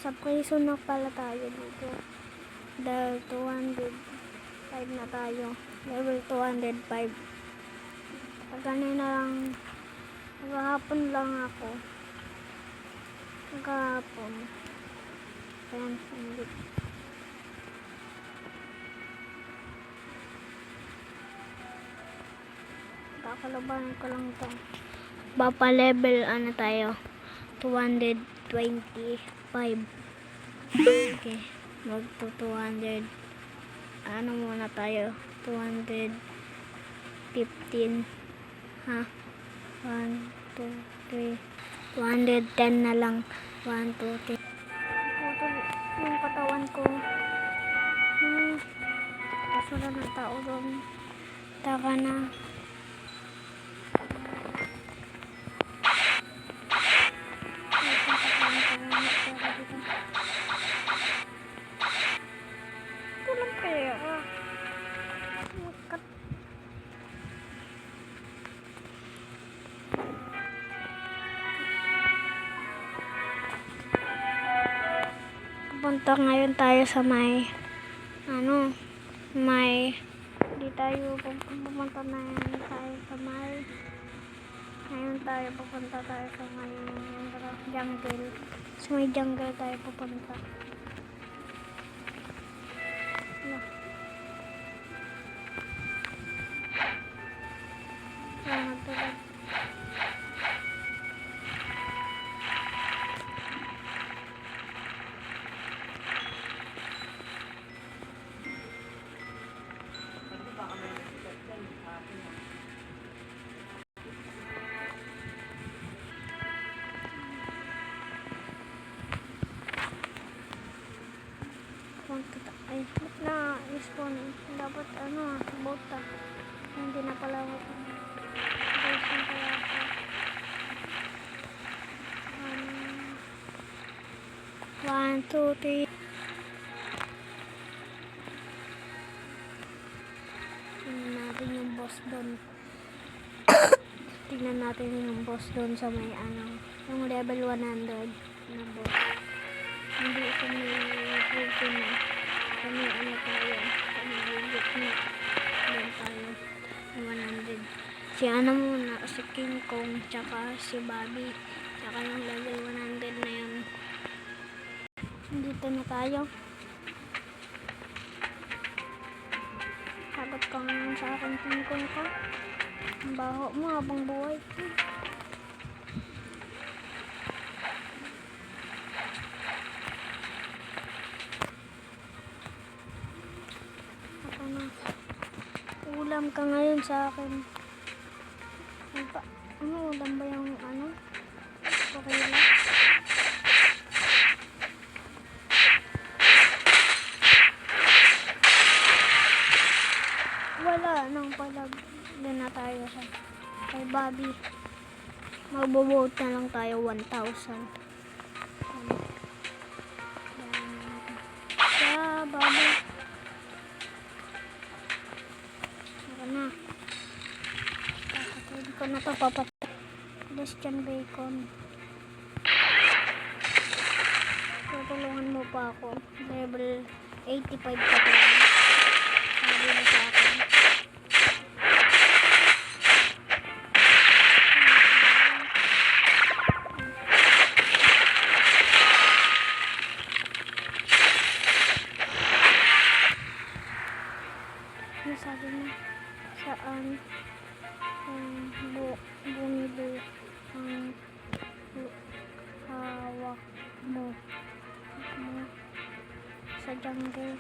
Nasa prison na pala tayo dito. Dahil 205 na tayo. Level 205. Kanina lang, maghapon lang ako. Maghapon. Ayan, hindi. Kakalabanan ko lang ito. Bapa level, ano tayo? 225. Okay. Mag to 200. Ano muna tayo? 215. Ha? 1, 2, 3. 210 na lang. 1, 2, 3. Putol yung katawan ko. Kasunod ng tao doon. Taka na. Tulang kaya. Makat. Punta ngayon tayo sa may di tayo pupunta na yan tayo sa may ngayon tayo pupunta tayo sa may jungle. Sa may jungle tayo pupunta. Tulad. Ay, na-respawn. Dapat bota. Hindi na pala ako. Respawn kaya ako. 1, 2, 3. Tingnan natin yung boss doon. Tingnan natin yung boss doon sa may yung level 100 na boss. Hindi ito may 14 na. Kami tayo. Kami higit na. Doon tayo. 100. Si muna. Si King Kong. Tsaka si Bobby. Tsaka yung level 100 na yun. Dito na tayo. Sagot ka ngayon sa akin, King Kong ka. Ang baho mo habang buhay. Ulam ka ngayon sa akin. Ulam ba yung okay lang? Wala nang palag. Doon na tayo sa kay Bobby. Magbo-vote na lang tayo 1,000. Sa Bobby. Papatay ko na to, papatay. Christian Bacon. Tutulungan mo pa ako. Level 85 pa to. Sabi na sa akin. Sabi mo saan bumili ang hawak mo sa jungle.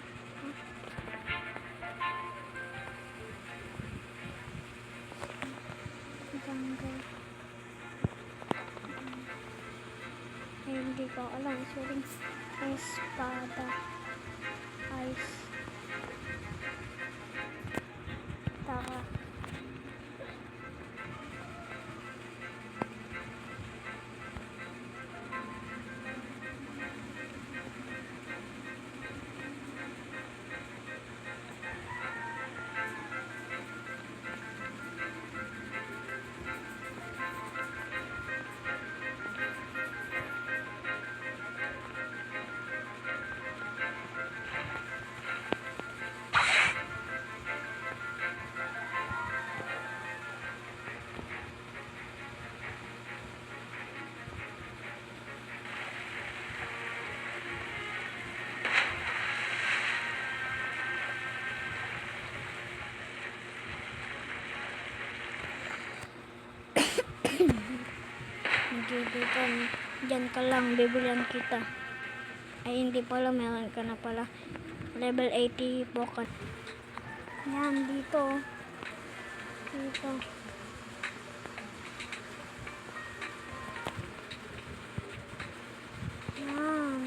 Jungle. Ay, hindi ko alam. Suring espada. Ice. Tara. dito. Diyan ka lang, bibilihan kita. Ay, hindi pala, meron ka na pala. Level 80 Pocket. Yan, dito. Dito. Yan.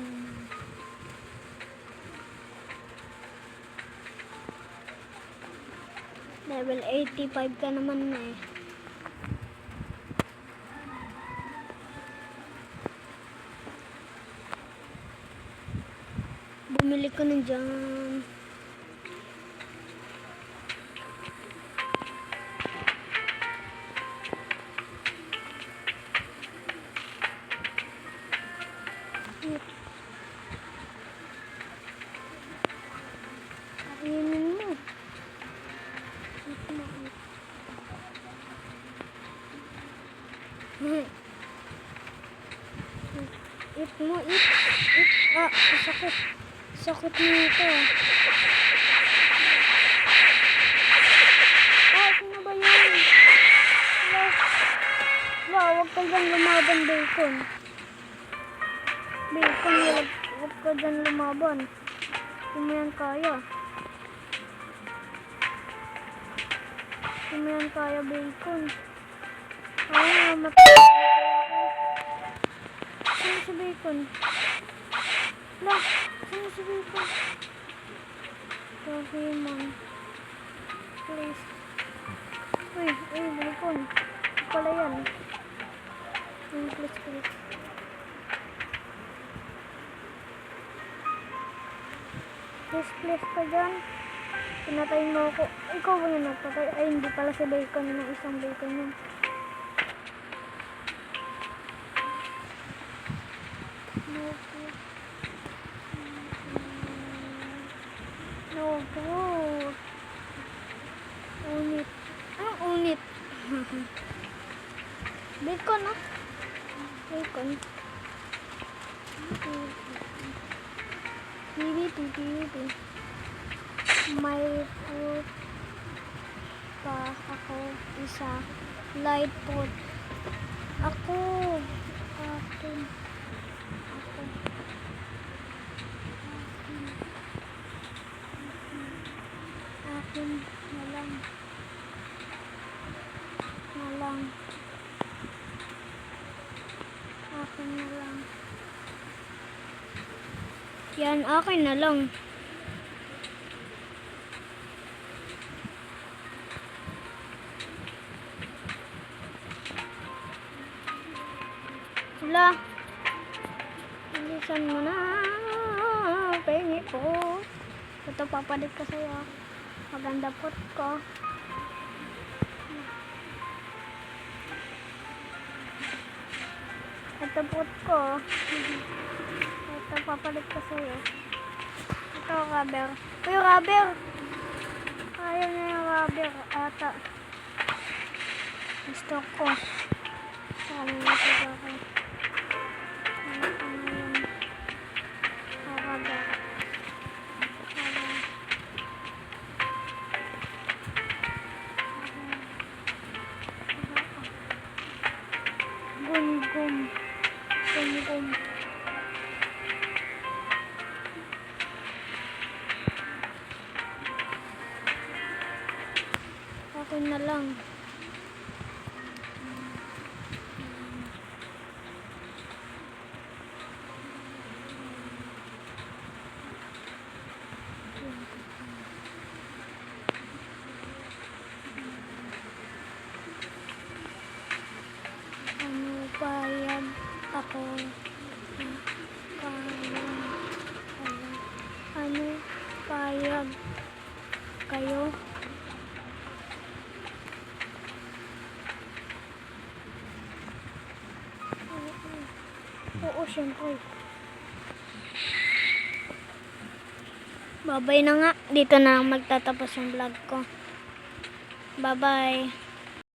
Level 85 ka naman na eh. Bumili ko na dyan. Kainin mo. Eat mo, eat. Ah, sakit. Sakit nito. Ah, sino ba yun? Huwag ka dyan lumaban, Bacon. Bacon, huwag ka dyan lumaban. Hindi mo yan kaya. Hindi mo yan kaya, Bacon. Ah, matay. Sino si Bacon? Lah, sino si Bacon? Pokemon. Please. Uy, Bacon. Ito pala yan. Please. Please ka dyan. Pinatay mo ako. Ikaw ba yung nagpatay? Ay, hindi pala si Bacon ng isang Bacon yun. No, bro. Unit. Anong unit? Bacon, ah. Bacon. PvP. May food pa ako isa. Light food. Ako. Akin na lang. Akin na lang. Yan, akin na lang. Wala. Bilisan mo na. Pengi po. Ito, papalit ko sa'yo. Maganda pot ko. Ito pot ko. Ito, papalit ko sa'yo. Ito, rubber. Uy, rubber! Ayaw na yung rubber. Ata. Gusto ko. Saan na ito ako. Ano ko ngayon? Rubber. Gum. Akin na lang. Ano ba yan? Ako. Ano payag kayo? Oo, syempre. Babay na nga. Dito na magtatapos yung vlog ko. Bye-bye.